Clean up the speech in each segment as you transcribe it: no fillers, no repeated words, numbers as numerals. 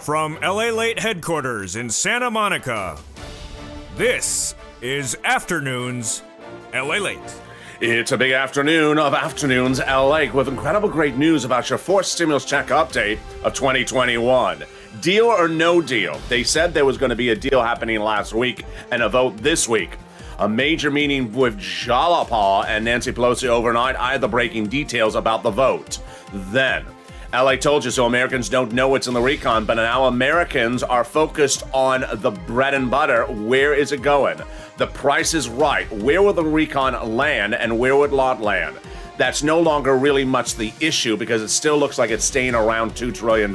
From LALATE headquarters in Santa Monica, this is Afternoons LALATE. It's a big afternoon of Afternoons LA with incredible great news about your fourth stimulus check update of 2021. Deal or no deal? They said there was going to be a deal happening last week and a vote this week. A major meeting with Jalapa and Nancy Pelosi overnight. I had the breaking details about the vote. Then, LA told you so Americans don't know what's in the recon, but now Americans are focused on the bread and butter. Where is it going? The price is right. Where will the recon land and where would lot land? That's no longer really much the issue because it still looks like it's staying around $2 trillion.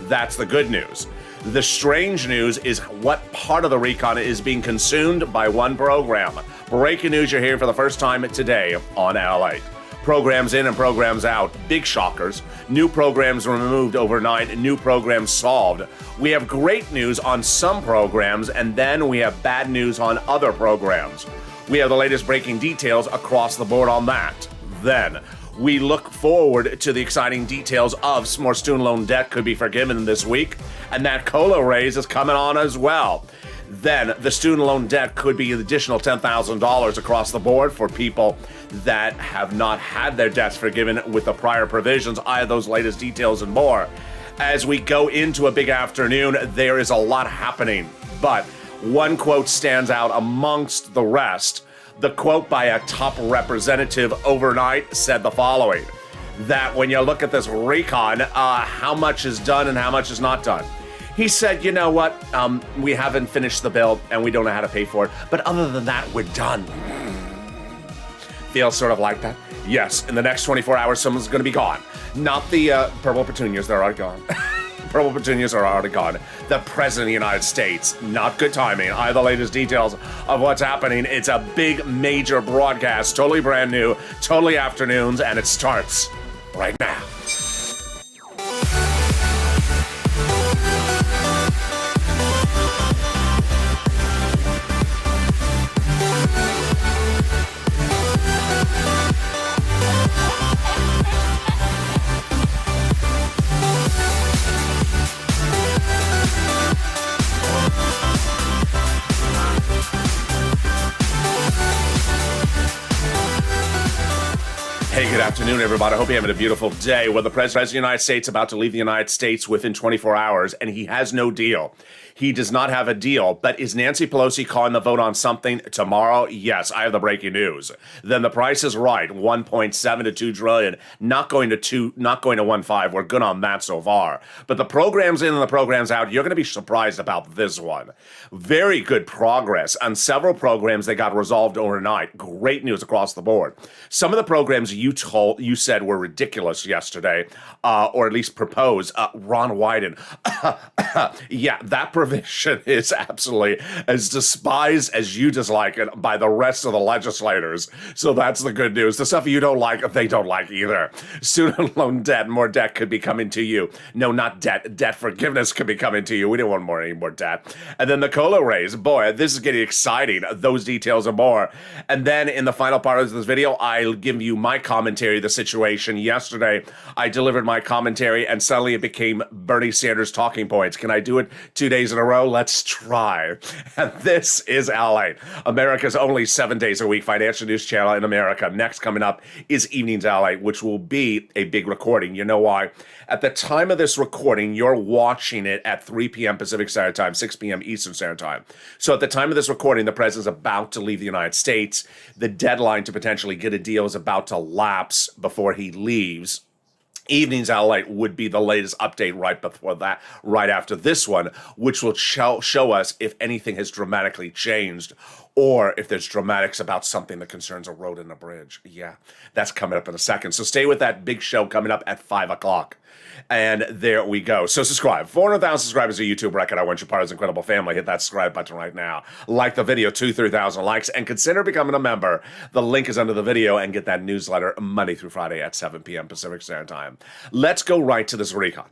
That's the good news. The strange news is what part of the recon is being consumed by one program. Breaking news you're hearing for the first time today on LA. Programs in and programs out, big shockers. New programs removed overnight, new programs solved. We have great news on some programs, and then we have bad news on other programs. We have the latest breaking details across the board on that. Then, we look forward to the exciting details of some more student loan debt could be forgiven this week, and that COLA raise is coming on as well. Then, the student loan debt could be an additional $10,000 across the board for people that have not had their debts forgiven with the prior provisions. I have those latest details and more. As we go into a big afternoon, there is a lot happening, but one quote stands out amongst the rest. The quote by a top representative overnight said the following, that when you look at this recon, how much is done and how much is not done. He said, you know what, we haven't finished the bill and we don't know how to pay for it, but other than that, we're done. Feels sort of like that? Yes, in the next 24 hours, someone's gonna be gone. Not the purple petunias, they're already gone. Purple petunias are already gone. The President of the United States, not good timing. I have the latest details of what's happening. It's a big, major broadcast, totally brand new, totally afternoons, and it starts right now. Hey, good afternoon, everybody. I hope you're having a beautiful day. Well, the President of the United States about to leave the United States within 24 hours, and he has no deal. He does not have a deal, but is Nancy Pelosi calling the vote on something tomorrow? Yes, I have the breaking news. Then the price is right, 1.7 to 2 trillion, not going to 1.5. We're good on that so far. But the programs in and the programs out, you're going to be surprised about this one. Very good progress on several programs that got resolved overnight. Great news across the board. Some of the programs you said were ridiculous yesterday, or at least proposed. Ron Wyden. Yeah, that provision is absolutely as despised as you dislike it by the rest of the legislators. So that's the good news. The stuff you don't like, they don't like either. Student loan debt, more debt could be coming to you. No, not debt. Debt forgiveness could be coming to you. We don't want any more debt. And then the COLA raise. Boy, this is getting exciting. Those details and more. And then in the final part of this video, I'll give you my commentary of the situation. Yesterday, I delivered my commentary and suddenly it became Bernie Sanders talking points. Can I do it 2 days in a row? Let's try. And this is LA, America's only 7 days a week financial news channel in America. Next coming up is Evenings LA, which will be a big recording. You know why? At the time of this recording, you're watching it at 3 p.m. Pacific Standard Time, 6 p.m. Eastern Standard Time. So at the time of this recording, the president's about to leave the United States. The deadline to potentially get a deal is about to lapse before he leaves. Evenings LA would be the latest update right before that, right after this one, which will show us if anything has dramatically changed or if there's dramatics about something that concerns a road and a bridge. Yeah, that's coming up in a second. So stay with that big show coming up at 5 o'clock. And there we go. So subscribe. 400,000 subscribers, a YouTube record. I want you part of this incredible family. Hit that subscribe button right now. Like the video, 2,000-3,000 likes, and consider becoming a member. The link is under the video, and get that newsletter Monday through Friday at 7 p.m. Pacific Standard Time. Let's go right to this recon.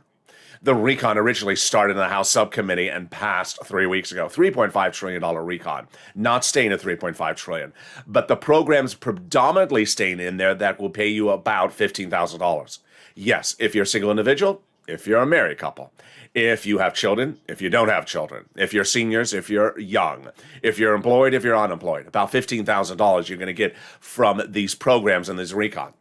The recon originally started in the House subcommittee and passed 3 weeks ago. $3.5 trillion recon, not staying at $3.5 trillion, but the programs predominantly staying in there that will pay you about $15,000. Yes, if you're a single individual, if you're a married couple, if you have children, if you don't have children, if you're seniors, if you're young, if you're employed, if you're unemployed, about $15,000 you're going to get from these programs and this recon.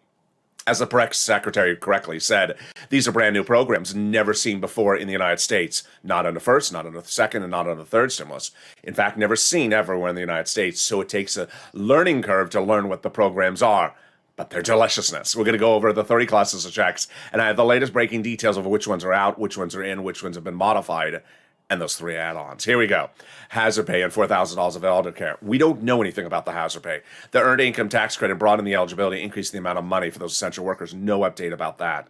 As the press secretary correctly said, these are brand new programs never seen before in the United States. Not on the first, not on the second, and not on the third stimulus. In fact, never seen everywhere in the United States. So it takes a learning curve to learn what the programs are. But their deliciousness. We're going to go over the 30 classes of checks, and I have the latest breaking details of which ones are out, which ones are in, which ones have been modified, and those 3 add-ons. Here we go. Hazard pay and $4,000 of elder care. We don't know anything about the hazard pay. The earned income tax credit broadened the eligibility, increased the amount of money for those essential workers. No update about that.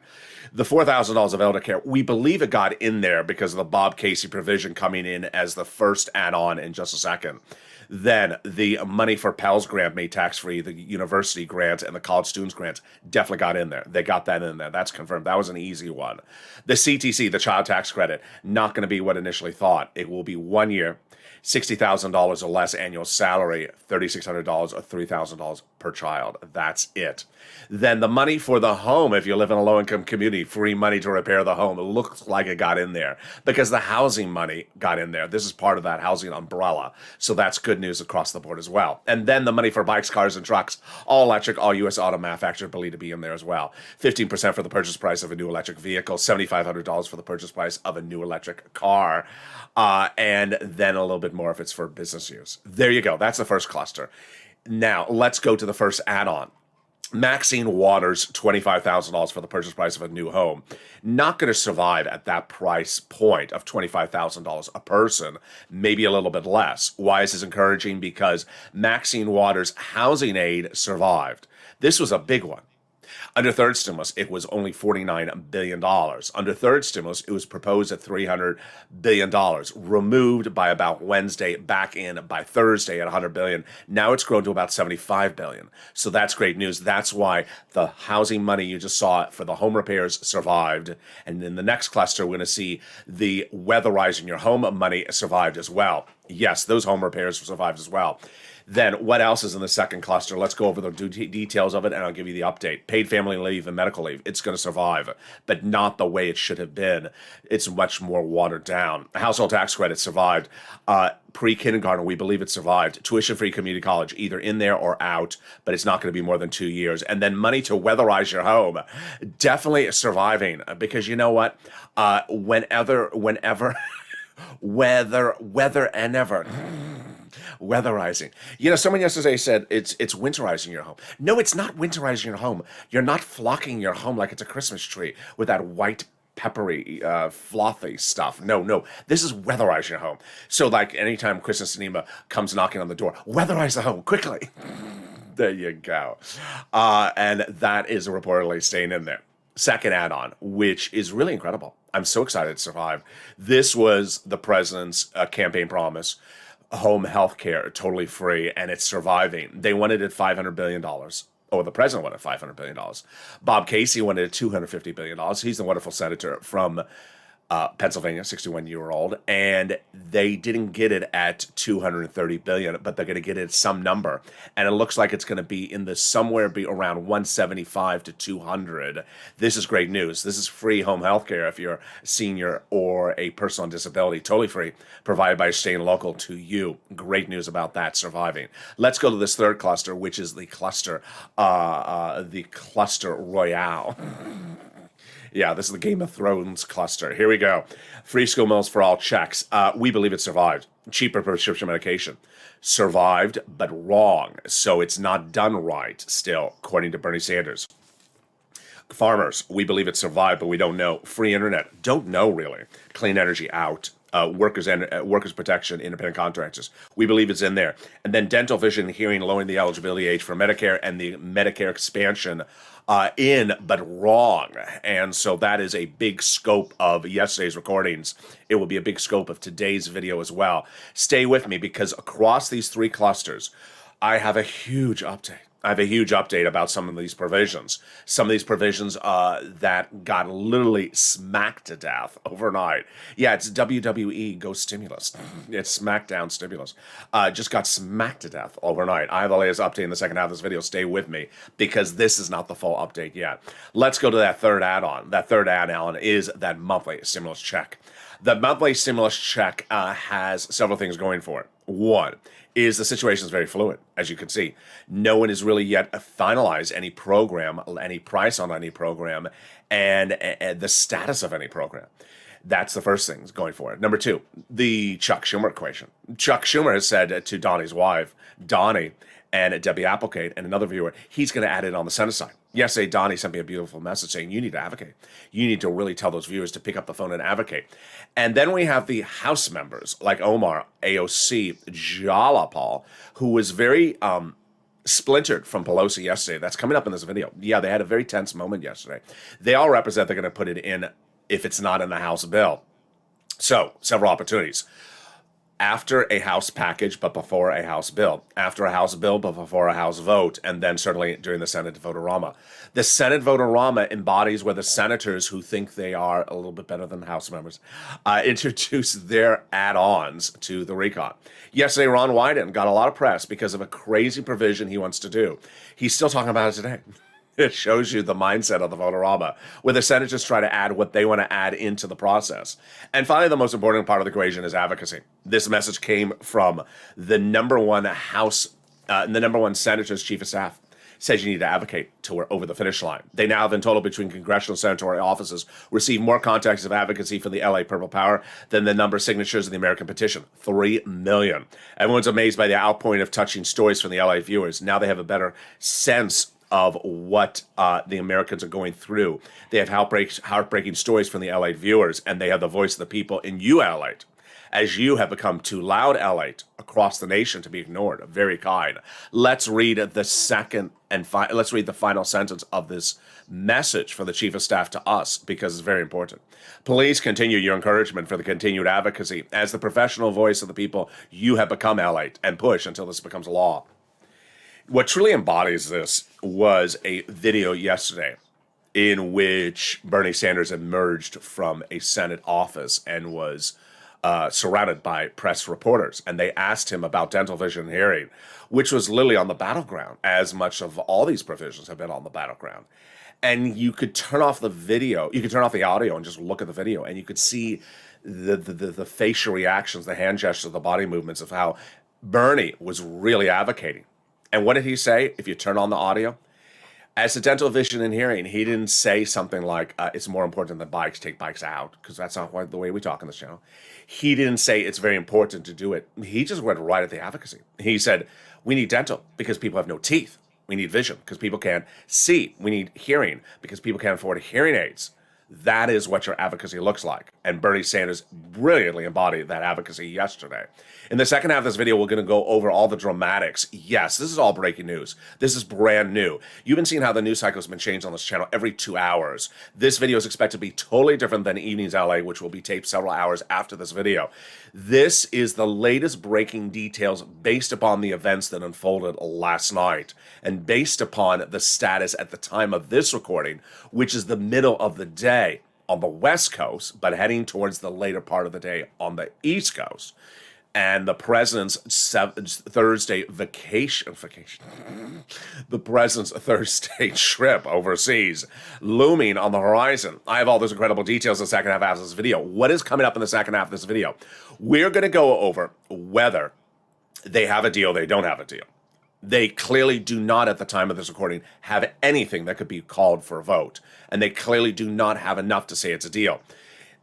The $4,000 of elder care, we believe it got in there because of the Bob Casey provision coming in as the first add-on in just a second. Then the money for Pell's grant made tax-free, the university grant and the college students grant definitely got in there. They got that in there. That's confirmed. That was an easy one. The CTC, the child tax credit, not going to be what initially thought. It will be 1 year, $60,000 or less annual salary, $3,600 or $3,000 per child. That's it. Then the money for the home, if you live in a low-income community, free money to repair the home. It looks like it got in there because the housing money got in there. This is part of that housing umbrella. So that's good news across the board as well. And then the money for bikes, cars, and trucks, all electric, all U.S. auto manufactured, believed to be in there as well. 15% for the purchase price of a new electric vehicle, $7,500 for the purchase price of a new electric car, and then a little bit more if it's for business use. There you go. That's the first cluster. Now, let's go to the first add-on. Maxine Waters, $25,000 for the purchase price of a new home. Not going to survive at that price point of $25,000 a person, maybe a little bit less. Why is this encouraging? Because Maxine Waters' housing aid survived. This was a big one. Under third stimulus, it was only $49 billion. Under third stimulus, it was proposed at $300 billion, removed by about Wednesday, back in by Thursday at $100 billion. Now it's grown to about $75 billion. So that's great news. That's why the housing money you just saw for the home repairs survived. And in the next cluster, we're going to see the weatherizing your home money survived as well. Yes, those home repairs survived as well. Then what else is in the second cluster? Let's go over the details of it, and I'll give you the update. Paid family leave and medical leave. It's going to survive, but not the way it should have been. It's much more watered down. Household tax credit survived. Pre-kindergarten, we believe it survived. Tuition-free community college, either in there or out, but it's not going to be more than 2 years. And then money to weatherize your home. Definitely surviving, because you know what? Whenever, weather and ever. Weatherizing. You know, someone yesterday said it's winterizing your home. No, it's not winterizing your home. You're not flocking your home like it's a Christmas tree with that white peppery, frothy stuff. No. This is weatherizing your home. So like anytime Kristen Sinema comes knocking on the door, weatherize the home quickly. There you go. And that is reportedly staying in there. Second add-on, which is really incredible. I'm so excited it survived. This was the president's campaign promise. Home health care, totally free, and it's surviving. They wanted it $500 billion. Oh, the president wanted $500 billion. Bob Casey wanted $250 billion. He's the wonderful senator from Pennsylvania, 61-year-old, and they didn't get it at $230 billion, but they're going to get it at some number, and it looks like it's going to be in the somewhere be around 175 to 200. This is great news. This is free home health care if you're a senior or a person on disability, totally free, provided by state and local to you. Great news about that surviving. Let's go to this third cluster, which is the cluster royale. Yeah, this is the Game of Thrones cluster. Here we go. Free school meals for all checks. We believe it survived. Cheaper prescription medication. Survived, but wrong. So it's not done right still, according to Bernie Sanders. Farmers, we believe it survived, but we don't know. Free internet. Don't know, really. Clean energy out. Workers protection, independent contractors. We believe it's in there. And then dental, vision, and hearing, lowering the eligibility age for Medicare, and the Medicare expansion in, but wrong. And so that is a big scope of yesterday's recordings. It will be a big scope of today's video as well. Stay with me, because across these three clusters, I have a huge update. I have a huge update about some of these provisions. Some of these provisions that got literally smacked to death overnight. Yeah, it's WWE Go Stimulus. It's SmackDown Stimulus. Just got smacked to death overnight. I have the latest update in the second half of this video. Stay with me because this is not the full update yet. Let's go to that third add-on. That third add-on is that monthly stimulus check. The monthly stimulus check has several things going for it. One is the situation is very fluid, as you can see. No one has really yet finalized any program, any price on any program, and the status of any program. That's the first thing going for it. Number two, the Chuck Schumer equation. Chuck Schumer has said to Donnie's wife, Donnie, and Debbie Applegate, and another viewer, he's going to add it on the Senate side. Yesterday, Donnie sent me a beautiful message saying, you need to advocate. You need to really tell those viewers to pick up the phone and advocate. And then we have the House members, like Omar, AOC, Jalapal, who was very splintered from Pelosi yesterday. That's coming up in this video. Yeah, they had a very tense moment yesterday. They all represent they're going to put it in if it's not in the House bill. So, several opportunities. After a House package, but before a House bill. After a House bill, but before a House vote. And then certainly during the Senate vote-a-rama. The Senate vote-a-rama embodies where the senators who think they are a little bit better than House members introduce their add-ons to the recon. Yesterday, Ron Wyden got a lot of press because of a crazy provision he wants to do. He's still talking about it today. It shows you the mindset of the vote-a-rama, where the senators try to add what they want to add into the process. And finally, the most important part of the equation is advocacy. This message came from the number one senator's chief of staff. Says you need to advocate till we're over the finish line. They now have in total between congressional senatorial offices received more contacts of advocacy from the LA Purple Power than the number of signatures in the American petition, 3 million. Everyone's amazed by the outpouring of touching stories from the LA viewers. Now they have a better sense of what the Americans are going through. They have heartbreaking stories from the LA viewers, and they have the voice of the people in you, LA. As you have become too loud, LA, across the nation to be ignored. Very kind. Let's read the let's read the final sentence of this message for the Chief of Staff to us, because it's very important. Please continue your encouragement for the continued advocacy as the professional voice of the people you have become, LA, and push until this becomes law. What truly embodies this was a video yesterday in which Bernie Sanders emerged from a Senate office and was surrounded by press reporters. And they asked him about dental vision hearing, which was literally on the battleground, as much of all these provisions have been on the battleground. And you could turn off the video, you could turn off the audio and just look at the video, and you could see the facial reactions, the hand gestures, the body movements of how Bernie was really advocating. And what did he say? If you turn on the audio, as to dental vision and hearing, he didn't say something like, it's more important than bikes, take bikes out, because that's not the way we talk on this channel. He didn't say it's very important to do it. He just went right at the advocacy. He said, we need dental because people have no teeth. We need vision because people can't see. We need hearing because people can't afford hearing aids. That is what your advocacy looks like. And Bernie Sanders brilliantly embodied that advocacy yesterday. In the second half of this video, we're going to go over all the dramatics. Yes, this is all breaking news. This is brand new. You've been seeing how the news cycle has been changed on this channel every 2 hours. This video is expected to be totally different than Evenings LA, which will be taped several hours after this video. This is the latest breaking details based upon the events that unfolded last night and based upon the status at the time of this recording, which is the middle of the day on the West Coast, but heading towards the later part of the day on the East Coast. And the president's Thursday vacation, the president's Thursday trip overseas looming on the horizon. I have all those incredible details in the second half of this video. What is coming up in the second half of this video? We're going to go over whether they have a deal, they don't have a deal. They clearly do not, at the time of this recording, have anything that could be called for a vote. And they clearly do not have enough to say it's a deal.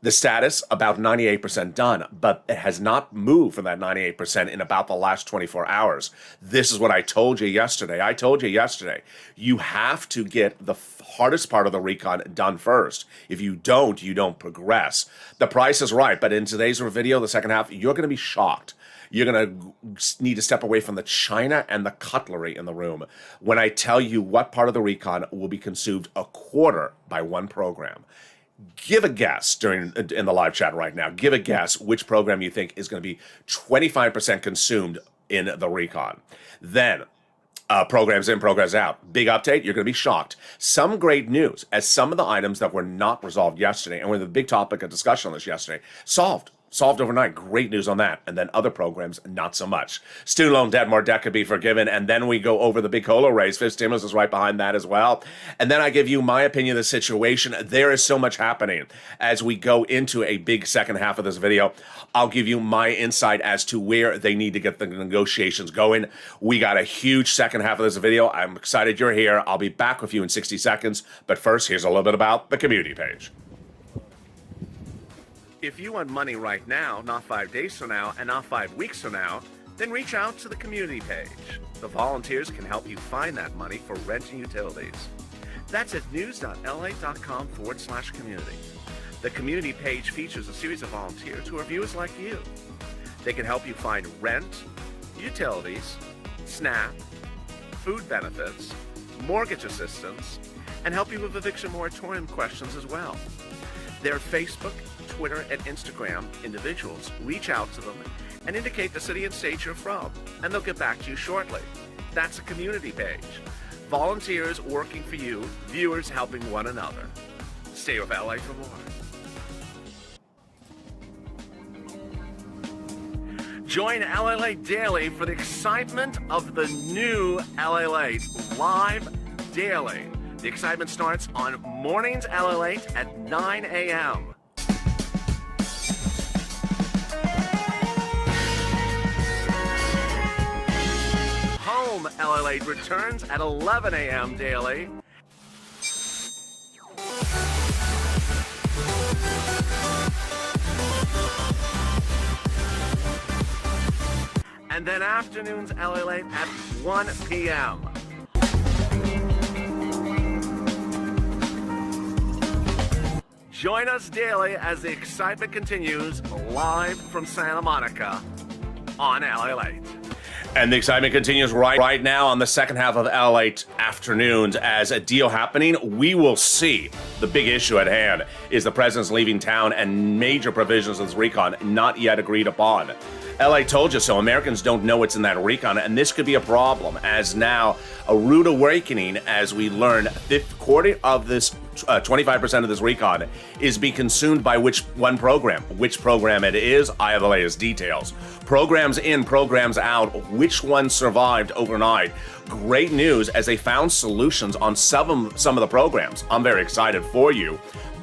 The status, about 98% done, but it has not moved from that 98% in about the last 24 hours. This is what I told you yesterday. I told you yesterday, you have to get the hardest part of the recon done first. If you don't progress. The price is right, but in today's video, the second half, you're going to be shocked. You're going to need to step away from the china and the cutlery in the room when I tell you what part of the recon will be consumed a quarter by one program. Give a guess in the live chat right now. Give a guess which program you think is going to be 25% consumed in the recon. Then, programs in, programs out. Big update, you're going to be shocked. Some great news, as some of the items that were not resolved yesterday, and were the big topic of discussion on this yesterday, solved overnight. Great news on that. And then other programs, not so much. Student loan debt, more debt could be forgiven. And then we go over the big COLA raise. Fifth stimulus is right behind that as well. And then I give you my opinion of the situation. There is so much happening as we go into a big second half of this video. I'll give you my insight as to where they need to get the negotiations going. We got a huge second half of this video. I'm excited you're here. I'll be back with you in 60 seconds. But first, here's a little bit about the community page. If you want money right now, not 5 days from now, and not 5 weeks from now, then reach out to the community page. The volunteers can help you find that money for rent and utilities. That's at news.lalate.com/community. The community page features a series of volunteers who are viewers like you. They can help you find rent, utilities, SNAP, food benefits, mortgage assistance, and help you with eviction moratorium questions as well. Their Facebook, Twitter, and Instagram individuals reach out to them and indicate the city and state you're from, and they'll get back to you shortly. That's a community page. Volunteers working for you, viewers helping one another. Stay with LA for more. Join LALATE Daily for the excitement of the new LALATE live daily. The excitement starts on mornings LALATE at 9 a.m. Home LALATE returns at 11 a.m. daily. And then afternoons LALATE at 1 p.m. Join us daily as the excitement continues live from Santa Monica on LALATE. And the excitement continues right now on the second half of LALATE afternoons as a deal happening. We will see. The big issue at hand is the president's leaving town and major provisions of this recon not yet agreed upon. LA told you so. Americans don't know what's in that recon, and this could be a problem as now a rude awakening as we learn quarter of this 25% of this recon is being consumed by which program it is. I have the latest details. Programs in, programs out. Which one survived overnight? Great news as they found solutions on some of the programs. I'm very excited for you.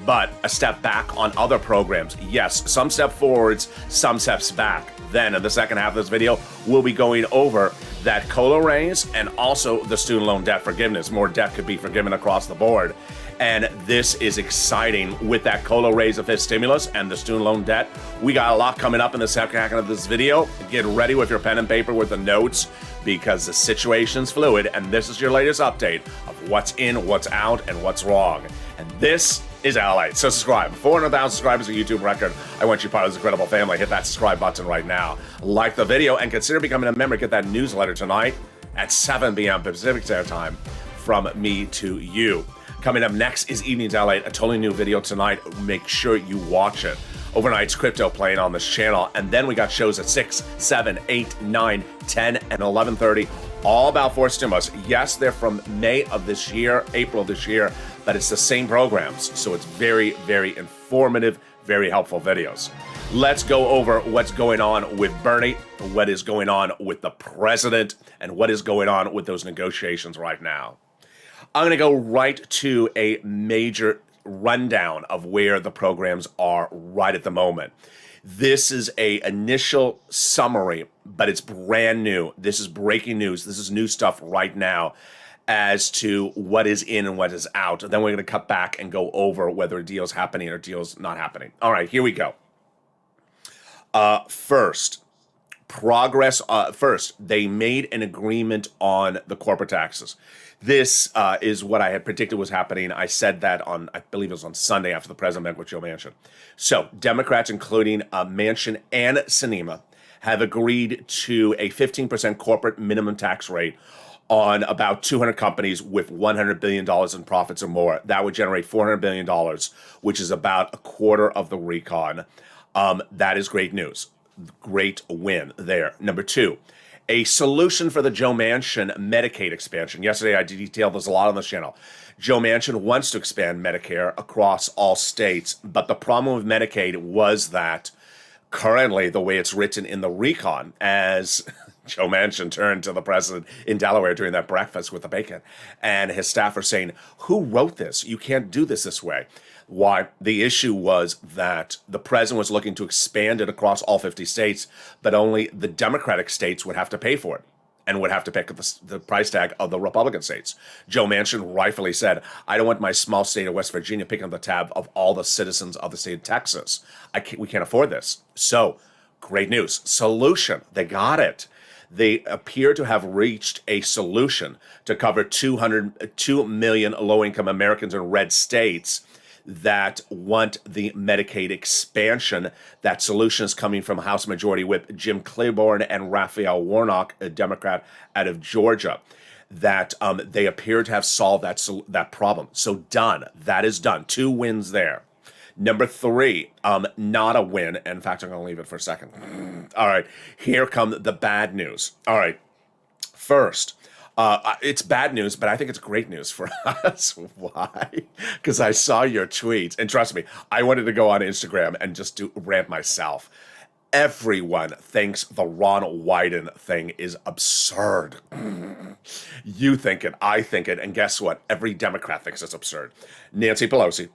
But a step back on other programs. Yes, some step forwards, some steps back. Then in the second half of this video, we'll be going over that COLA raise and also the student loan debt forgiveness. More debt could be forgiven across the board. And this is exciting with that COLA raise of fifth stimulus and the student loan debt. We got a lot coming up in the second half of this video. Get ready with your pen and paper with the notes because the situation's fluid and this is your latest update of what's in, what's out, and what's wrong. And this is LALATE. So subscribe. 400,000 subscribers, a YouTube record. I want you part of this incredible family. Hit that subscribe button right now. Like the video and consider becoming a member. Get that newsletter tonight at 7 p.m. Pacific Standard Time from me to you. Coming up next is Evenings LALATE, a totally new video tonight. Make sure you watch it. Overnight's crypto playing on this channel. And then we got shows at 6, 7, 8, 9, 10, and 11:30. All about fourth stimulus. Yes, they're from May of this year, April of this year, but it's the same programs. So it's very, very informative, very helpful videos. Let's go over what's going on with Bernie, what is going on with the president, and what is going on with those negotiations right now. I'm going to go right to a major rundown of where the programs are right at the moment. This is a initial summary, but it's brand new. This is breaking news. This is new stuff right now as to what is in and what is out. And then we're going to cut back and go over whether a deal's happening or a deal's not happening. All right, here we go. First, they made an agreement on the corporate taxes. This is what I had predicted was happening. I said that on, I believe it was on Sunday after the president met with Joe Manchin. So Democrats, including Manchin and Sinema, have agreed to a 15% corporate minimum tax rate on about 200 companies with $100 billion in profits or more. That would generate $400 billion, which is about a quarter of the recon. That is great news. Great win there. Number two, A solution for the Joe Manchin Medicaid expansion. Yesterday, I detailed this a lot on this channel. Joe Manchin wants to expand Medicare across all states, but the problem with Medicaid was that currently, the way it's written in the recon, as Joe Manchin turned to the president in Delaware during that breakfast with the bacon, and his staff are saying, who wrote this? You can't do this way. Why? The issue was that the president was looking to expand it across all 50 states, but only the Democratic states would have to pay for it and would have to pick up the price tag of the Republican states. Joe Manchin rightfully said, I don't want my small state of West Virginia picking up the tab of all the citizens of the state of Texas. We can't afford this. So, great news. Solution. They got it. They appear to have reached a solution to cover 2 million low-income Americans in red states that want the Medicaid expansion. That solution is coming from House Majority Whip Jim Clyburn and Raphael Warnock, a Democrat out of Georgia, that they appear to have solved that problem. So done. That is done. 2 wins there. Number 3, not a win. In fact, I'm going to leave it for a second. All right. Here come the bad news. All right. First, it's bad news, but I think it's great news for us. Why? Because I saw your tweets, and trust me, I wanted to go on Instagram and just rant myself. Everyone thinks the Ron Wyden thing is absurd. You think it, I think it, and guess what? Every Democrat thinks it's absurd. Nancy Pelosi,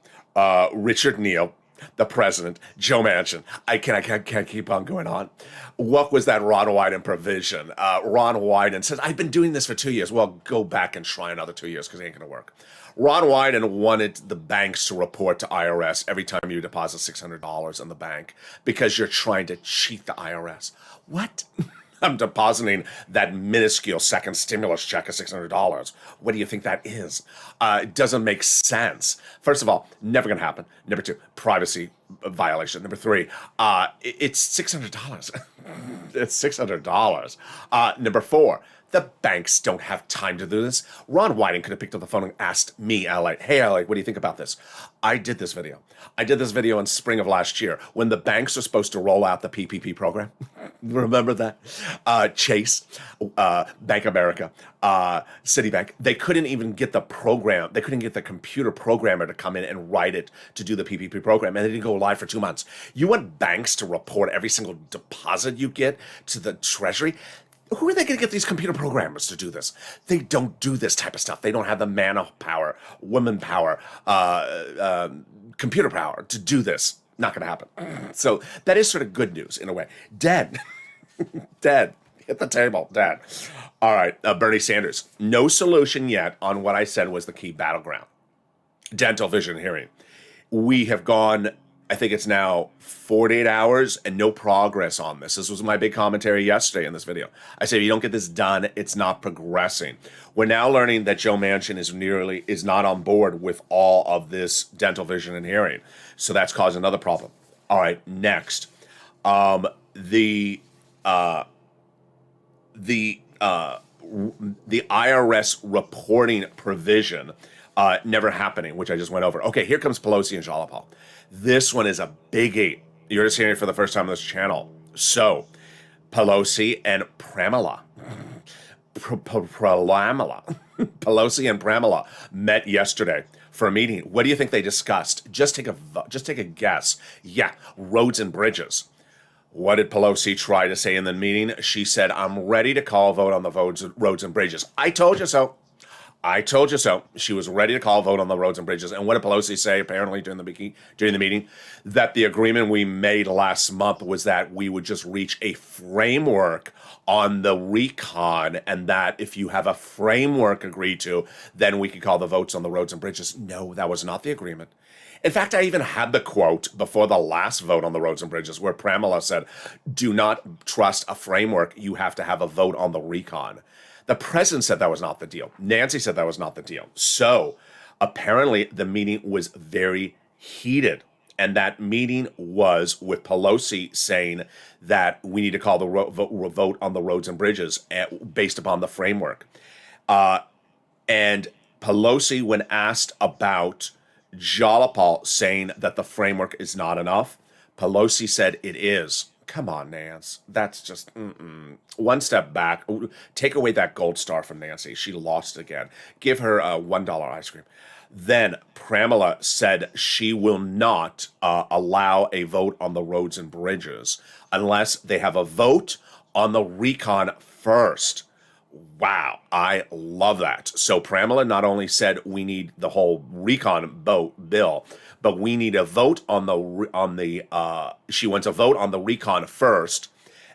Richard Neal, the president, Joe Manchin. I can't keep on going on. What was that Ron Wyden provision? Ron Wyden says, I've been doing this for 2 years. Well, go back and try another 2 years because it ain't going to work. Ron Wyden wanted the banks to report to IRS every time you deposit $600 in the bank because you're trying to cheat the IRS. What? I'm depositing that minuscule second stimulus check of $600. What do you think that is? It doesn't make sense. First of all, never going to happen. Number 2, privacy violation. Number 3, it's $600. It's $600. Number 4, the banks don't have time to do this. Ron Wyden could have picked up the phone and asked me, LA, hey, LA, what do you think about this? I did this video. I did this video in spring of last year when the banks were supposed to roll out the PPP program. Remember that? Chase, Bank of America, Citibank. They couldn't even get the program. They couldn't get the computer programmer to come in and write it to do the PPP program. And they didn't go live for 2 months. You want banks to report every single deposit you get to the Treasury? Who are they going to get these computer programmers to do this? They don't do this type of stuff. They don't have the manpower, woman power, computer power to do this. Not going to happen. So that is sort of good news in a way. Dead. Dead. Hit the table. Dead. All right. Bernie Sanders. No solution yet on what I said was the key battleground. Dental, vision, hearing. We have gone, I think it's now 48 hours and no progress on this. This was my big commentary yesterday in this video. I said, if you don't get this done, it's not progressing. We're now learning that Joe Manchin is not on board with all of this dental, vision, and hearing. So that's caused another problem. All right, next. The IRS reporting provision never happening, which I just went over. Okay, here comes Pelosi and Jalopal. This one is a biggie. You're just hearing it for the first time on this channel. So, Pelosi and Pramila. Pelosi and Pramila met yesterday for a meeting. What do you think they discussed? Just take a guess. Yeah, roads and bridges. What did Pelosi try to say in the meeting? She said, I'm ready to call a vote on the roads and bridges. I told you so. I told you so. She was ready to call a vote on the roads and bridges. And what did Pelosi say, apparently, during the meeting? That the agreement we made last month was that we would just reach a framework on the recon, and that if you have a framework agreed to, then we could call the votes on the roads and bridges. No, that was not the agreement. In fact, I even had the quote before the last vote on the roads and bridges where Pramila said, do not trust a framework. You have to have a vote on the recon. The president said that was not the deal. Nancy said that was not the deal. So apparently the meeting was very heated. And that meeting was with Pelosi saying that we need to call the vote on the roads and bridges based upon the framework. And Pelosi, when asked about Jalopal saying that the framework is not enough, Pelosi said it is. Come on, Nance. That's just one step back. Take away that gold star from Nancy. She lost again. Give her a $1 ice cream. Then Pramila said she will not allow a vote on the roads and bridges unless they have a vote on the recon first. Wow, I love that. So Pramila not only said we need the whole recon bill, but we need a vote on she wants a vote on the recon first,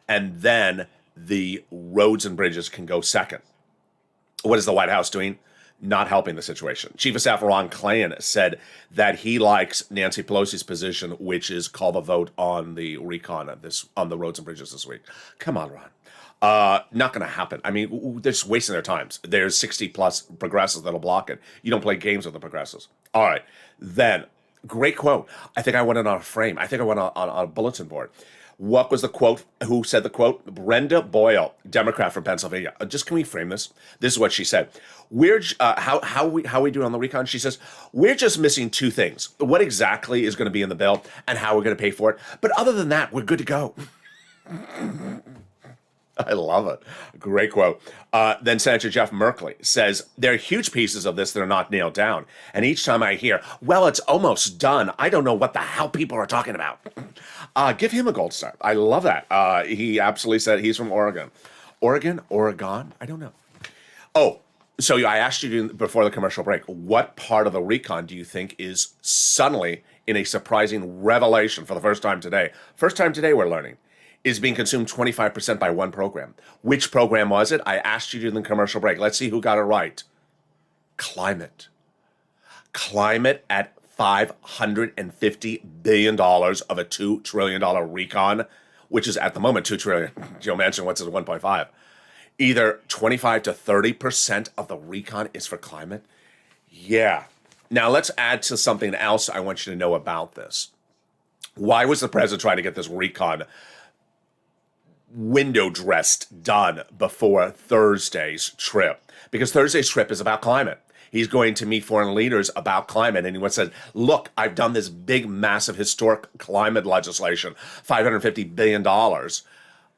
and then the roads and bridges can go second. What is the White House doing? Not helping the situation. Chief of Staff Ron Klain said that he likes Nancy Pelosi's position, which is call the vote on the recon on the roads and bridges this week. Come on, Ron. Not going to happen. I mean, they're just wasting their times. There's 60 plus progressives that'll block it. You don't play games with the progressives. All right. Then, great quote. I think I want it on a frame. I think I want it on a bulletin board. What was the quote? Who said the quote? Brenda Boyle, Democrat from Pennsylvania. Just can we frame this? This is what she said. We're how we doing on the recon? She says we're just missing two things. What exactly is going to be in the bill, and how we're going to pay for it. But other than that, we're good to go. I love it. Great quote. Then Senator Jeff Merkley says, there are huge pieces of this that are not nailed down. And each time I hear, well, it's almost done, I don't know what the hell people are talking about. Give him a gold star. I love that. He absolutely said he's from Oregon. Oregon? I don't know. Oh, so I asked you before the commercial break, what part of the recon do you think is suddenly in a surprising revelation for the first time today? First time today we're learning. Is being consumed 25% by one program. Which program was it? I asked you during the commercial break. Let's see who got it right. Climate. Climate at $550 billion of a $2 trillion recon, which is at the moment $2 trillion. Joe Manchin wants it at 1.5. Either 25 to 30% of the recon is for climate. Yeah. Now let's add to something else I want you to know about this. Why was the president trying to get this recon window dressed done before Thursday's trip? Because Thursday's trip is about climate. He's going to meet foreign leaders about climate. And he said, look, I've done this big, massive, historic climate legislation, $550 billion.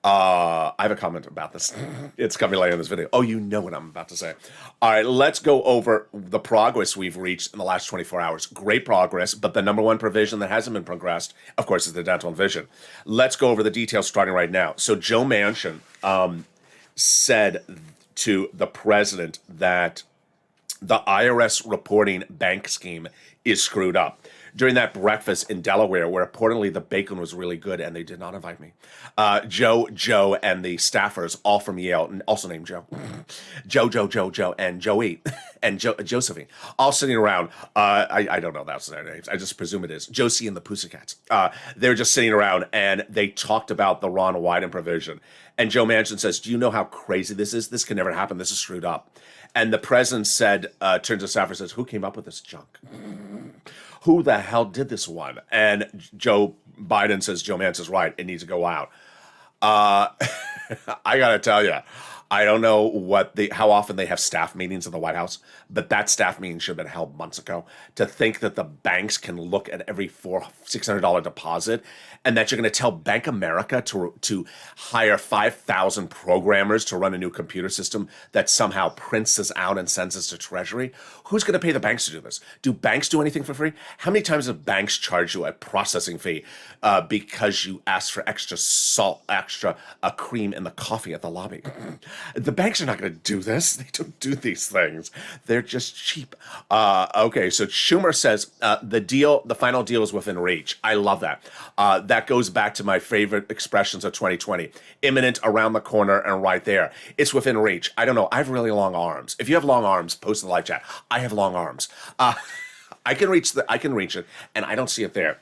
I have a comment about this. It's coming later in this video. Oh, you know what I'm about to say. All right, let's go over the progress we've reached in the last 24 hours. Great progress, but the number one provision that hasn't been progressed, of course, is the dental and vision. Let's go over the details starting right now. So Joe Manchin said to the president that the IRS reporting bank scheme is screwed up. During that breakfast in Delaware, where reportedly the bacon was really good and they did not invite me, Joe, and the staffers, all from Yale, also named Joe, Joe, and Joey, and Josephine, all sitting around. I don't know that's their names. I just presume it is. Josie and the Pussycats. They're just sitting around and they talked about the Ron Wyden provision. And Joe Manchin says, do you know how crazy this is? This can never happen. This is screwed up. And the president said, turns to the staffer, says, who came up with this junk? Who the hell did this one? And Joe Biden says, Joe Manchin's right. It needs to go out. I got to tell you, I don't know how often they have staff meetings in the White House, but that staff meeting should have been held months ago. To think that the banks can look at every $600 deposit and that you're going to tell Bank America to hire 5,000 programmers to run a new computer system that somehow prints this out and sends this to Treasury. Who's going to pay the banks to do this? Do banks do anything for free? How many times have banks charged you a processing fee because you asked for extra salt, extra cream in the coffee at the lobby? The banks are not going to do this. They don't do these things. They're just cheap. Okay, so Schumer says the final deal is within reach. I love that. That goes back to my favorite expressions of 2020. Imminent, around the corner, and right there. It's within reach. I don't know. I have really long arms. If you have long arms, post in the live chat. I have long arms. I can reach it, and I don't see it there.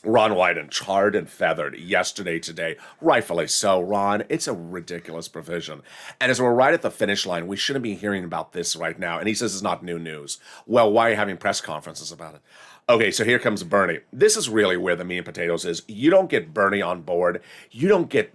Ron Wyden, charred and feathered yesterday, today. Rightfully so, Ron. It's a ridiculous provision. And as we're right at the finish line, we shouldn't be hearing about this right now. And he says it's not new news. Well, why are you having press conferences about it? Okay, so here comes Bernie. This is really where the meat and potatoes is. You don't get Bernie on board. You don't get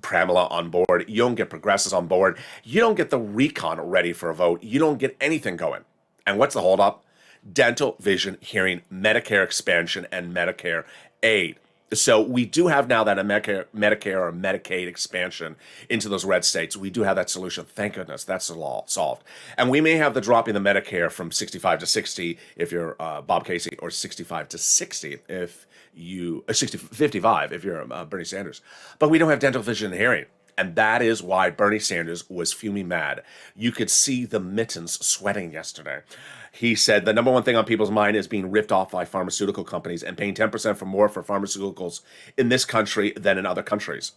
Pramila on board. You don't get progressives on board. You don't get the recon ready for a vote. You don't get anything going. And what's the holdup? Dental, vision, hearing, Medicare expansion, and Medicare aid. So we do have now that a Medicare or Medicaid expansion into those red states. We do have that solution. Thank goodness that's solved. And we may have the dropping the Medicare from 65 to 60 if you're Bob Casey, or 65 to 60 if you 55 if you're Bernie Sanders. But we don't have dental, vision, and hearing. And that is why Bernie Sanders was fuming mad. You could see the mittens sweating yesterday. He said the number one thing on people's mind is being ripped off by pharmaceutical companies and paying 10% for more for pharmaceuticals in this country than in other countries.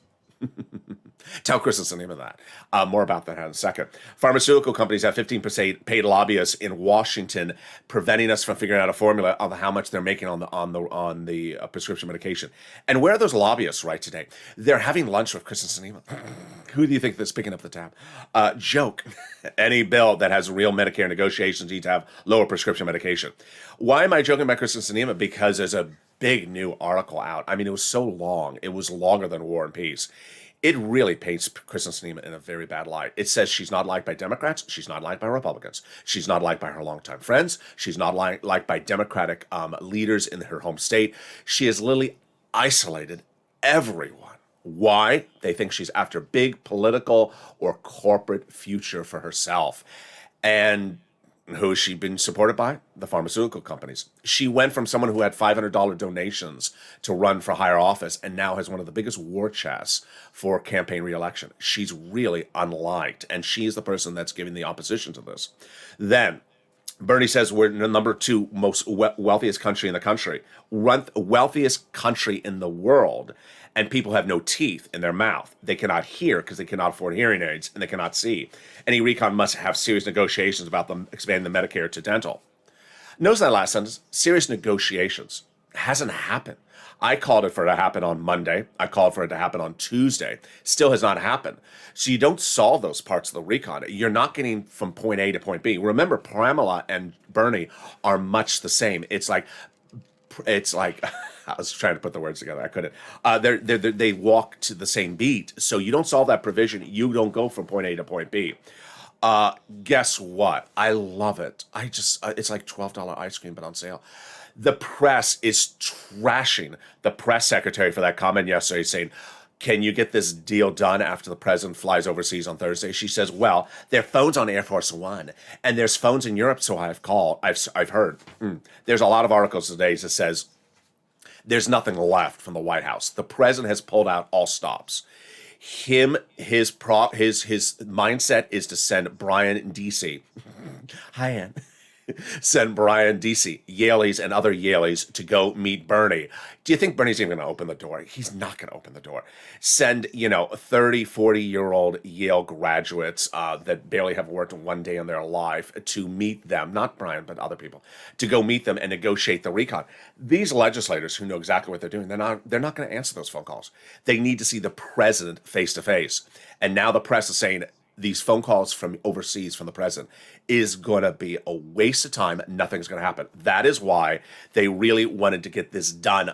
Tell Kristen Sinema that. More about that in a second. Pharmaceutical companies have 15% paid lobbyists in Washington, preventing us from figuring out a formula of how much they're making on the prescription medication. And where are those lobbyists right today? They're having lunch with Kristen Sinema. Who do you think that's picking up the tab? Joke. Any bill that has real Medicare negotiations need to have lower prescription medication. Why am I joking about Kristen Sinema? Because there's a big new article out. I mean, it was so long. It was longer than War and Peace. It really paints Kristen Sinema in a very bad light. It says she's not liked by Democrats. She's not liked by Republicans. She's not liked by her longtime friends. She's not liked by Democratic leaders in her home state. She has literally isolated everyone. Why? They think she's after big political or corporate future for herself. And who has she been supported by? The pharmaceutical companies. She went from someone who had $500 donations to run for higher office and now has one of the biggest war chests for campaign reelection. She's really unliked, and she's the person that's giving the opposition to this. Then Bernie says we're the number 2 most wealthiest country in the country, wealthiest country in the world, and people have no teeth in their mouth. They cannot hear because they cannot afford hearing aids, and they cannot see. Any recon must have serious negotiations about them expanding the Medicare to dental. Notice that last sentence, serious negotiations. Hasn't happened. I called it for it to happen on Monday. I called for it to happen on Tuesday. Still has not happened. So you don't solve those parts of the recon. You're not getting from point A to point B. Remember, Pramila and Bernie are much the same. It's like I was trying to put the words together. I couldn't. They walk to the same beat. So you don't solve that provision. You don't go from point A to point B. Guess what? I love it. It's like $12 ice cream, but on sale. The press is trashing the press secretary for that comment yesterday, saying, can you get this deal done after the president flies overseas on Thursday? She says, well, there are phones on Air Force One, and there's phones in Europe, so I've heard. There's a lot of articles today that says there's nothing left from the White House. The president has pulled out all stops. His mindset is to send Brian D.C. Hi, Ann. Send Brian D.C., Yaleys and other Yaleys to go meet Bernie. Do you think Bernie's even going to open the door? He's not going to open the door. Send, 30, 40-year-old Yale graduates that barely have worked one day in their life to meet them, not Brian, but other people, to go meet them and negotiate the recon. These legislators who know exactly what they're doing, they're not going to answer those phone calls. They need to see the president face to face. And now the press is saying these phone calls from overseas from the president is going to be a waste of time. Nothing's going to happen. That is why they really wanted to get this done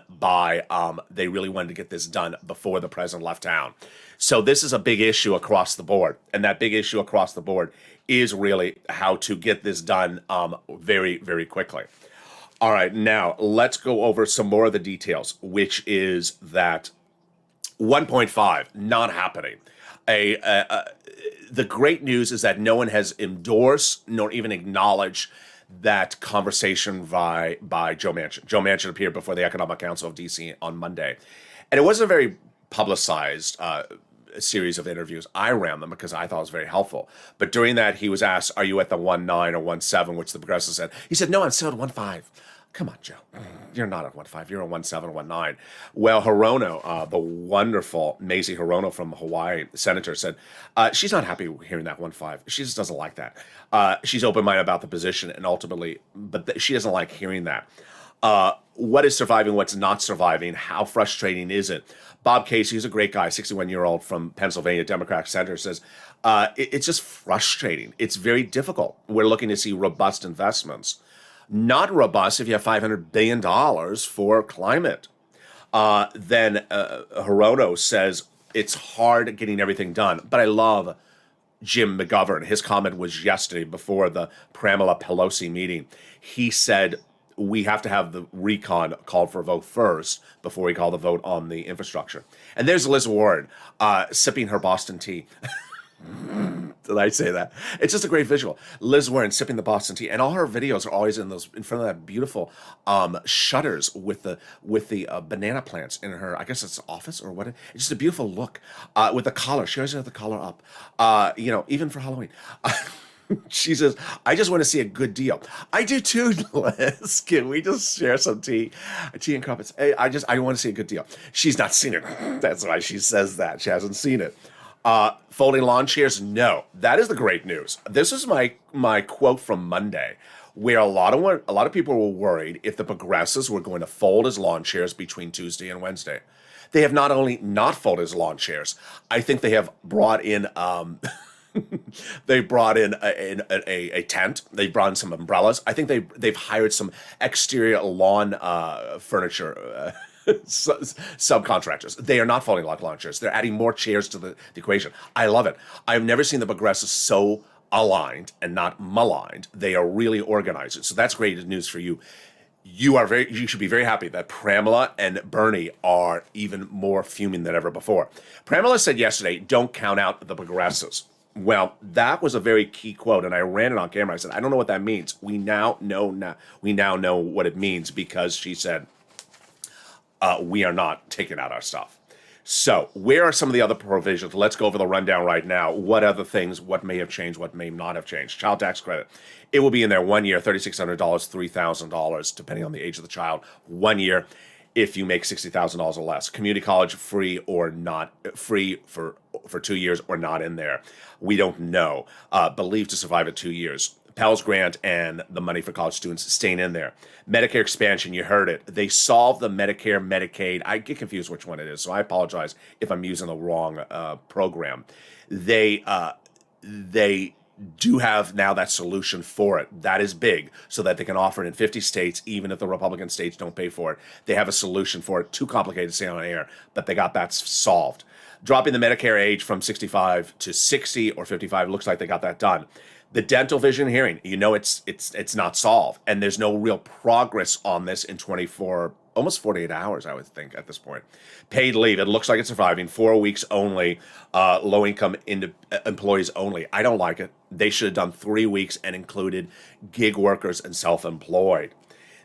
before the president left town. So this is a big issue across the board. And that big issue across the board is really how to get this done very, very quickly. All right, now let's go over some more of the details, which is that 1.5 not happening. The great news is that no one has endorsed nor even acknowledged that conversation by Joe Manchin. Joe Manchin appeared before the Economic Council of D.C. on Monday. And it wasn't a very publicized series of interviews. I ran them because I thought it was very helpful. But during that, he was asked, are you at the 1.9 or 1.7, which the progressive said. He said, no, I'm still at 1.5. Come on, Joe. You're not at 1.5. You're at 1.7, 1.9. Well, Hirono, the wonderful Mazie Hirono from Hawaii, senator, said she's not happy hearing that 1.5. She just doesn't like that. She's open-minded about the position and ultimately, but she doesn't like hearing that. What is surviving? What's not surviving? How frustrating is it? Bob Casey, who's a great guy, 61-year-old from Pennsylvania, Democratic senator, says it's just frustrating. It's very difficult. We're looking to see robust investments. Not robust if you have $500 billion for climate. Then Hirono says it's hard getting everything done. But I love Jim McGovern. His comment was yesterday before the Pramila Pelosi meeting. He said we have to have the recon called for a vote first before we call the vote on the infrastructure. And there's Liz Warren sipping her Boston tea. Did I say that? It's just a great visual. Liz Warren sipping the Boston tea, and all her videos are always in front of that beautiful shutters with the banana plants in her. I guess it's office or what? It's just a beautiful look with the collar. She always has the collar up. Even for Halloween. She says, I just want to see a good deal. I do too, Liz. Can we just share some tea? Tea and crumpets. Hey, I want to see a good deal. She's not seen it. That's why she says that. She hasn't seen it. Folding lawn chairs? No. That is the great news. This is my quote from Monday, where a lot of people were worried if the progressives were going to fold as lawn chairs between Tuesday and Wednesday. They have not only not folded as lawn chairs, I think they have brought in they brought in a tent. They brought in some umbrellas. I think they've hired some exterior lawn furniture subcontractors. They are not folding like lawn chairs. They're adding more chairs to the equation. I love it. I've never seen the progressives so aligned and not maligned. They are really organized. So that's great news for you. You should be very happy that Pramila and Bernie are even more fuming than ever before. Pramila said yesterday, don't count out the progressives. Well, that was a very key quote, and I ran it on camera. I said, I don't know what that means. We now know what it means, because she said, we are not taking out our stuff. So where are some of the other provisions? Let's go over the rundown right now. What other things, what may have changed, what may not have changed? Child tax credit. It will be in there 1 year, $3,600, $3,000, depending on the age of the child. 1 year if you make $60,000 or less. Community college, free or not, free for 2 years or not in there. We don't know. Believed to survive at 2 years. Pell's Grant and the money for college students staying in there. Medicare expansion, you heard it. They solved the Medicare, Medicaid. I get confused which one it is, so I apologize if I'm using the wrong program. They do have now that solution for it. That is big, so that they can offer it in 50 states, even if the Republican states don't pay for it. They have a solution for it. Too complicated to say on air, but they got that solved. Dropping the Medicare age from 65 to 60 or 55, looks like they got that done. The dental, vision, hearing, it's not solved, and there's no real progress on this in almost 48 hours, I would think, at this point. Paid leave, it looks like it's surviving. 4 weeks only, low-income employees only. I don't like it. They should have done 3 weeks and included gig workers and self-employed.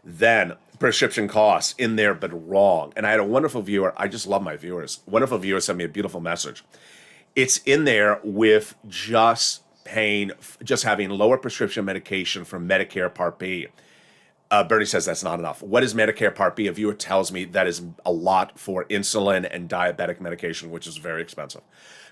Then prescription costs in there, but wrong. And I had a wonderful viewer. I just love my viewers. Wonderful viewer sent me a beautiful message. It's in there with just having lower prescription medication for Medicare Part B. Bernie says that's not enough. What is Medicare Part B? A viewer tells me that is a lot for insulin and diabetic medication, which is very expensive.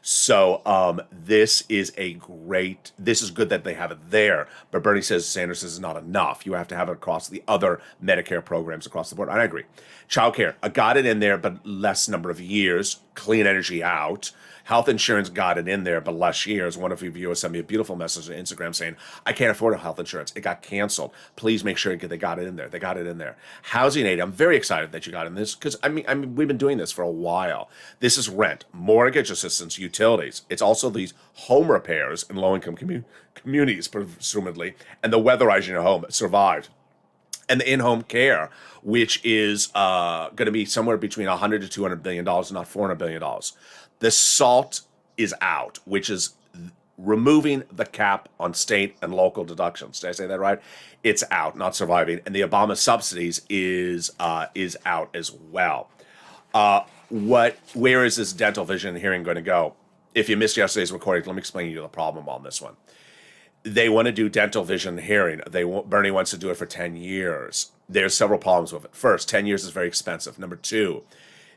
So this is good that they have it there. But Bernie says, Sanders says, is not enough. You have to have it across the other Medicare programs across the board. And I agree. Childcare, I got it in there, but less number of years. Clean energy out. Health insurance got it in there, but less years. One of you viewers sent me a beautiful message on Instagram saying, I can't afford health insurance. It got canceled. Please make sure they got it in there. They got it in there. Housing aid, I'm very excited that you got in this, because I mean, we've been doing this for a while. This is rent, mortgage assistance, utilities. It's also these home repairs in low-income communities, presumably, and the weatherizing your home survived. And the in-home care, which is going to be somewhere between $100 to $200 billion, not $400 billion. The SALT is out, which is removing the cap on state and local deductions. Did I say that right? It's out, not surviving. And the Obama subsidies is out as well. Where is this dental, vision, and hearing going to go? If you missed yesterday's recording, let me explain to you the problem on this one. They want to do dental, vision, and hearing. Bernie wants to do it for 10 years. There's several problems with it. First, 10 years is very expensive. Number two,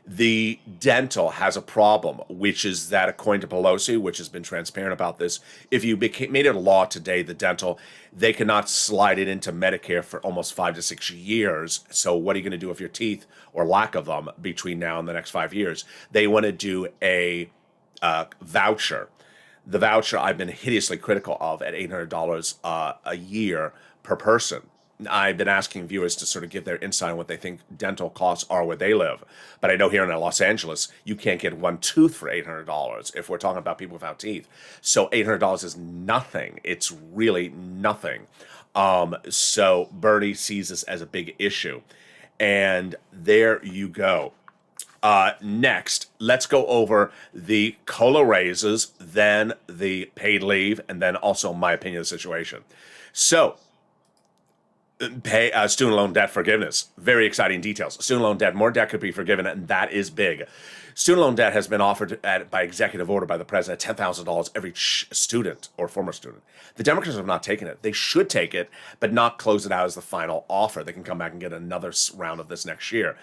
the dental has a problem, which is that, according to Pelosi, which has been transparent about this, if you made it a law today, the dental, they cannot slide it into Medicare for almost 5 to 6 years. So what are you going to do with your teeth, or lack of them, between now and the next 5 years? They want to do a voucher. The voucher I've been hideously critical of at $800 a year per person. I've been asking viewers to sort of give their insight on what they think dental costs are where they live. But I know here in Los Angeles, you can't get one tooth for $800 if we're talking about people without teeth. So $800 is nothing. It's really nothing. So Bernie sees this as a big issue. And there you go. Next, let's go over the COLA raises, then the paid leave, and then also my opinion of the situation. So, student loan debt forgiveness. Very exciting details. Student loan debt, more debt could be forgiven, and that is big. Student loan debt has been offered by executive order by the president, $10,000 every student or former student. The Democrats have not taken it. They should take it, but not close it out as the final offer. They can come back and get another round of this next year.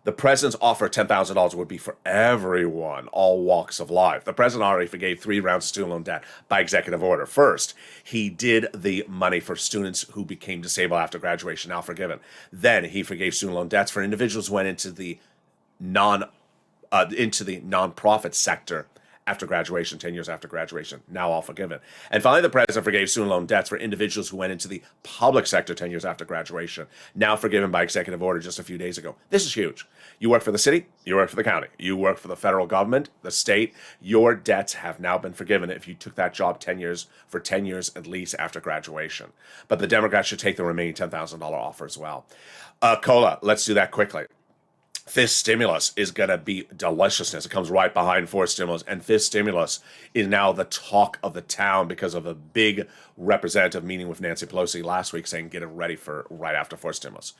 The president's offer, $10,000, would be for everyone, all walks of life. The president already forgave 3 rounds of student loan debt by executive order. First, he did the money for students who became disabled after graduation, now forgiven. Then he forgave student loan debts for individuals who went into the nonprofit sector after graduation, 10 years after graduation, now all forgiven. And finally, the president forgave student loan debts for individuals who went into the public sector 10 years after graduation, now forgiven by executive order just a few days ago. This is huge. You work for the city, you work for the county, you work for the federal government, the state, your debts have now been forgiven if you took that job 10 years at least after graduation. But the Democrats should take the remaining $10,000 offer as well. COLA, let's do that quickly. Fifth stimulus is going to be deliciousness. It comes right behind fourth stimulus. And fifth stimulus is now the talk of the town because of a big representative meeting with Nancy Pelosi last week saying get it ready for right after fourth stimulus.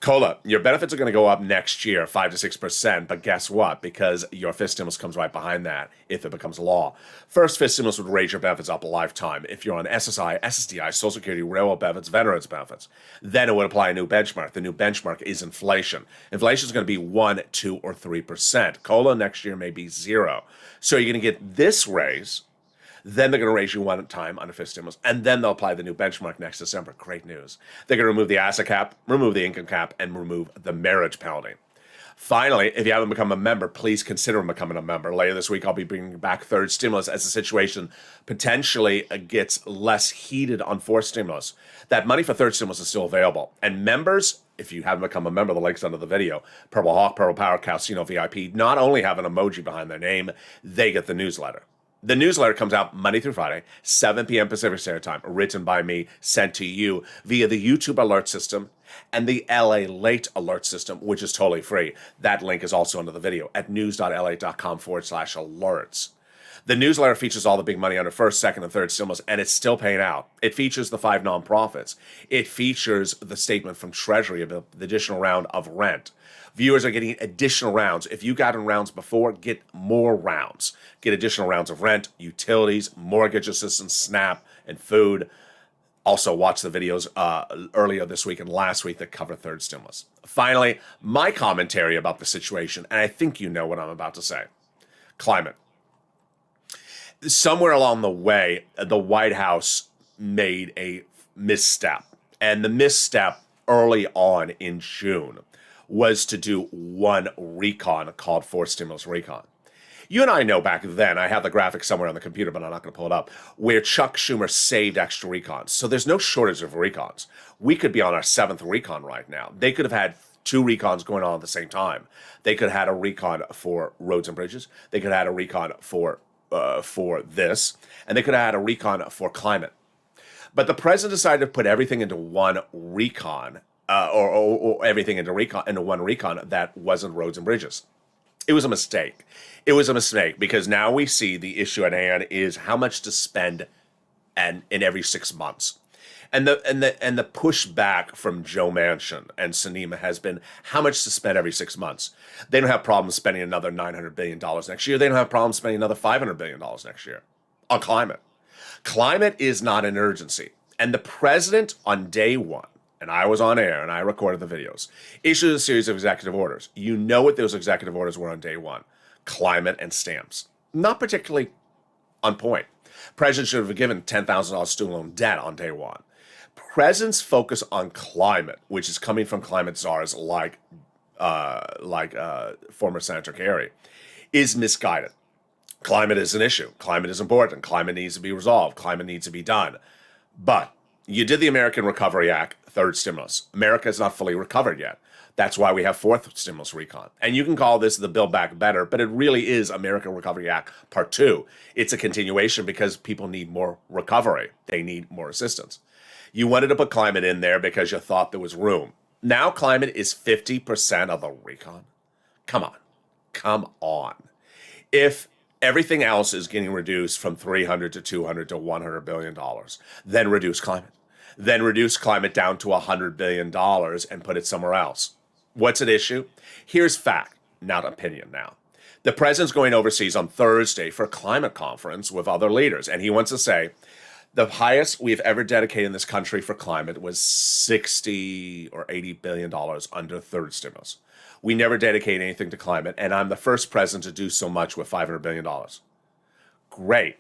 COLA, your benefits are going to go up next year, 5 to 6%. But guess what? Because your fifth stimulus comes right behind that if it becomes law. First, fifth stimulus would raise your benefits up a lifetime. If you're on SSI, SSDI, Social Security, railroad benefits, veterans benefits, then it would apply a new benchmark. The new benchmark is inflation. Inflation is going to be 1, 2, or 3%. COLA next year may be 0. So you're going to get this raise, then they're going to raise you one time under fifth stimulus, and then they'll apply the new benchmark next December. Great news. They're going to remove the asset cap, remove the income cap, and remove the marriage penalty. Finally, if you haven't become a member, please consider becoming a member. Later this week, I'll be bringing back third stimulus as the situation potentially gets less heated on fourth stimulus. That money for third stimulus is still available. And members, if you haven't become a member, the link's under the video. Purple Hawk, Purple Power, Calcino VIP, not only have an emoji behind their name, they get the newsletter. The newsletter comes out Monday through Friday, 7 p.m. Pacific Standard Time, written by me, sent to you via the YouTube alert system and the LALATE alert system, which is totally free. That link is also under the video at news.la.com/alerts. The newsletter features all the big money under first, second, and third stimulus, and it's still paying out. It features the 5 nonprofits. It features the statement from Treasury about the additional round of rent. Viewers are getting additional rounds. If you got in rounds before, get more rounds. Get additional rounds of rent, utilities, mortgage assistance, SNAP, and food. Also, watch the videos earlier this week and last week that cover third stimulus. Finally, my commentary about the situation, and I think you know what I'm about to say. Climate. Somewhere along the way, the White House made a misstep. And the misstep early on in June was to do one recon called fourth stimulus recon. You and I know back then, I have the graphic somewhere on the computer, but I'm not going to pull it up, where Chuck Schumer saved extra recons. So there's no shortage of recons. We could be on our 7th recon right now. They could have had 2 recons going on at the same time. They could have had a recon for roads and bridges. They could have had a recon for this, and they could have had a recon for climate. But the president decided to put everything into one recon, or everything into one recon that wasn't roads and bridges. It was a mistake. It was a mistake because now we see the issue at hand is how much to spend in every 6 months. And the pushback from Joe Manchin and Sinema has been how much to spend every 6 months. They don't have problems spending another $900 billion next year. They don't have problems spending another $500 billion next year on climate. Climate is not an urgency. And the president on day one, and I was on air and I recorded the videos, issued a series of executive orders. You know what those executive orders were on day one. Climate and stamps. Not particularly on point. President should have given $10,000 student loan debt on day one. President's focus on climate, which is coming from climate czars like former Senator Kerry, is misguided. Climate is an issue. Climate is important. Climate needs to be resolved. Climate needs to be done. But you did the American Recovery Act, third stimulus. America is not fully recovered yet. That's why we have fourth stimulus recon. And you can call this the Build Back Better, but it really is American Recovery Act Part 2. It's a continuation because people need more recovery. They need more assistance. You wanted to put climate in there because you thought there was room. Now climate is 50% of the recon. Come on. Come on. If everything else is getting reduced from 300 to 200 to $100 billion, then reduce climate. Then reduce climate down to $100 billion and put it somewhere else. What's at issue? Here's fact, not opinion now. The president's going overseas on Thursday for a climate conference with other leaders, and he wants to say the highest we've ever dedicated in this country for climate was 60 or $80 billion under third stimulus. We never dedicated anything to climate, and I'm the first president to do so much with $500 billion. Great.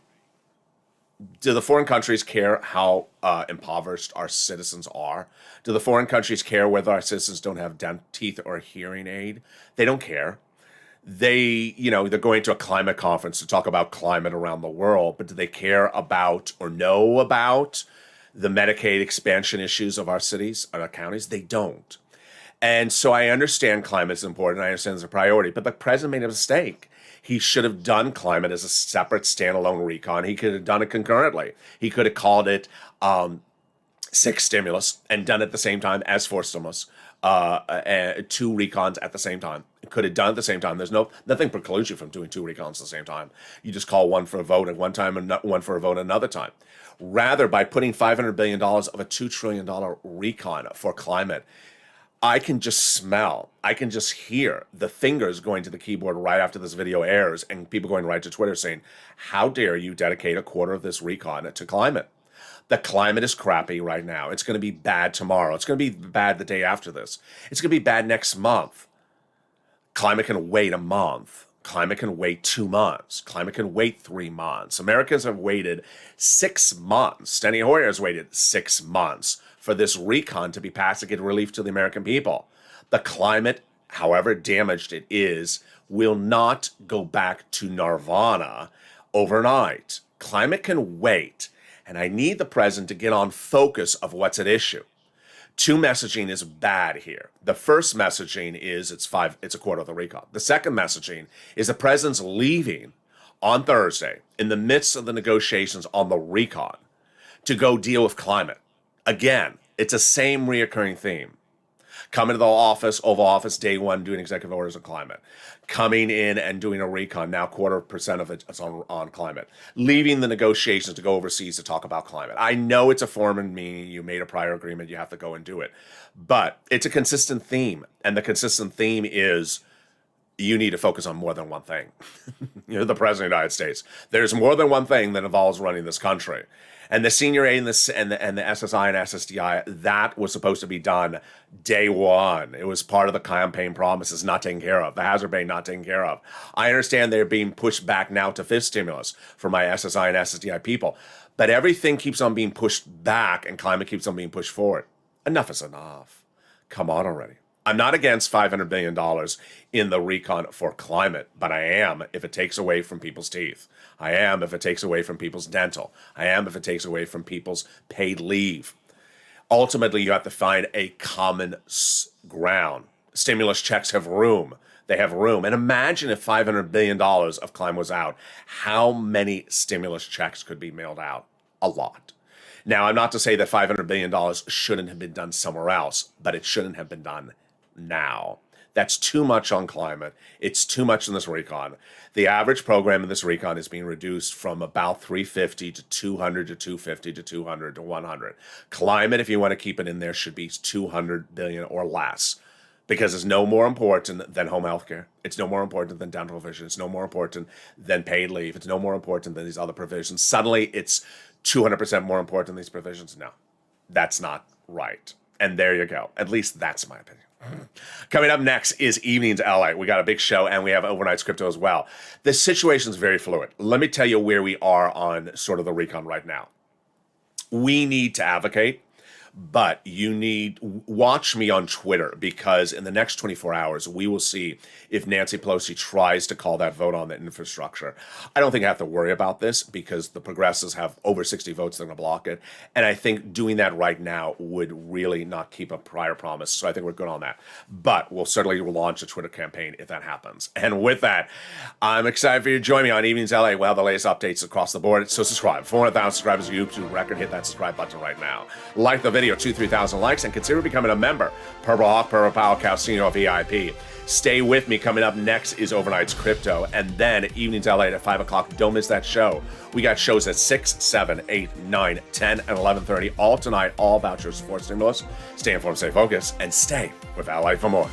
Do the foreign countries care how impoverished our citizens are? Do the foreign countries care whether our citizens don't have teeth or hearing aid? They don't care. They're going to a climate conference to talk about climate around the world, but do they care about or know about the Medicaid expansion issues of our cities, our counties? They don't. And so I understand climate is important. I understand it's a priority, but the president made a mistake. He should have done climate as a separate standalone recon. He could have done it concurrently. He could have called it six stimulus and done it at the same time as four stimulus, two recons at the same time. Could have done it at the same time. There's nothing precludes you from doing two recons at the same time. You just call one for a vote at one time and one for a vote another time. Rather, by putting $500 billion of a $2 trillion recon for climate, I can just hear the fingers going to the keyboard right after this video airs and people going right to Twitter saying, how dare you dedicate a quarter of this recon to climate? The climate is crappy right now. It's going to be bad tomorrow. It's going to be bad the day after this. It's going to be bad next month. Climate can wait a month. Climate can wait 2 months. Climate can wait 3 months. Americans have waited 6 months. Steny Hoyer has waited 6 months for this recon to be passed to get relief to the American people. The climate, however damaged it is, will not go back to nirvana overnight. Climate can wait, and I need the president to get on focus of what's at issue. Two messaging is bad here. The first messaging is it's a quarter of the recon. The second messaging is the president's leaving on Thursday in the midst of the negotiations on the recon to go deal with climate. Again, it's the same reoccurring theme. Coming to the Oval Office, day one, doing executive orders on climate. Coming in and doing a recon, now 0.25% of it is on climate. Leaving the negotiations to go overseas to talk about climate. I know it's a form and meaning, you made a prior agreement, you have to go and do it. But it's a consistent theme, and the consistent theme is you need to focus on more than one thing. You're the president of the United States. There's more than one thing that involves running this country. And the senior aid and the SSI and SSDI, that was supposed to be done day one. It was part of the campaign promises not taken care of. The hazard pay not taken care of. I understand they're being pushed back now to fifth stimulus for my SSI and SSDI people. But everything keeps on being pushed back and climate keeps on being pushed forward. Enough is enough. Come on already. I'm not against $500 billion in the recon for climate, but I am if it takes away from people's teeth. I am if it takes away from people's dental. I am if it takes away from people's paid leave. Ultimately, you have to find a common ground. Stimulus checks have room. They have room. And imagine if $500 billion of climate was out, how many stimulus checks could be mailed out? A lot. Now, I'm not to say that $500 billion shouldn't have been done somewhere else, but it shouldn't have been done now. That's too much on climate. It's too much in this recon. The average program in this recon is being reduced from about 350 to 200 to 250 to 200 to 100. Climate, if you want to keep it in there, should be 200 billion or less, because it's no more important than home health care. It's no more important than dental vision. It's no more important than paid leave. It's no more important than these other provisions. Suddenly, it's 200% more important than these provisions. No, that's not right. And there you go. At least that's my opinion. Coming up next is Evenings LA. We got a big show and we have Overnight Crypto as well. The situation is very fluid. Let me tell you where we are on sort of the recon right now. We need to advocate But you need watch me on Twitter, because in the next 24 hours, we will see if Nancy Pelosi tries to call that vote on the infrastructure. I don't think I have to worry about this because the progressives have over 60 votes that are going to block it. And I think doing that right now would really not keep a prior promise. So I think we're good on that. But we'll certainly launch a Twitter campaign if that happens. And with that, I'm excited for you to join me on Evenings LA. We'll have the latest updates across the board. So subscribe. 400,000 subscribers to YouTube record. Hit that subscribe button right now. Like the video, 2,000-3,000 likes, and consider becoming a member. Purple Hawk, Purple Power Cow, Senior VIP. Stay with me. Coming up next is Overnight's Crypto, and then Evenings LA at 5 o'clock. Don't miss that show. We got shows at 6, 7, 8, 9, 10, and 11:30. All tonight, all about your sports stimulus. Stay informed, stay focused, and stay with LA for more.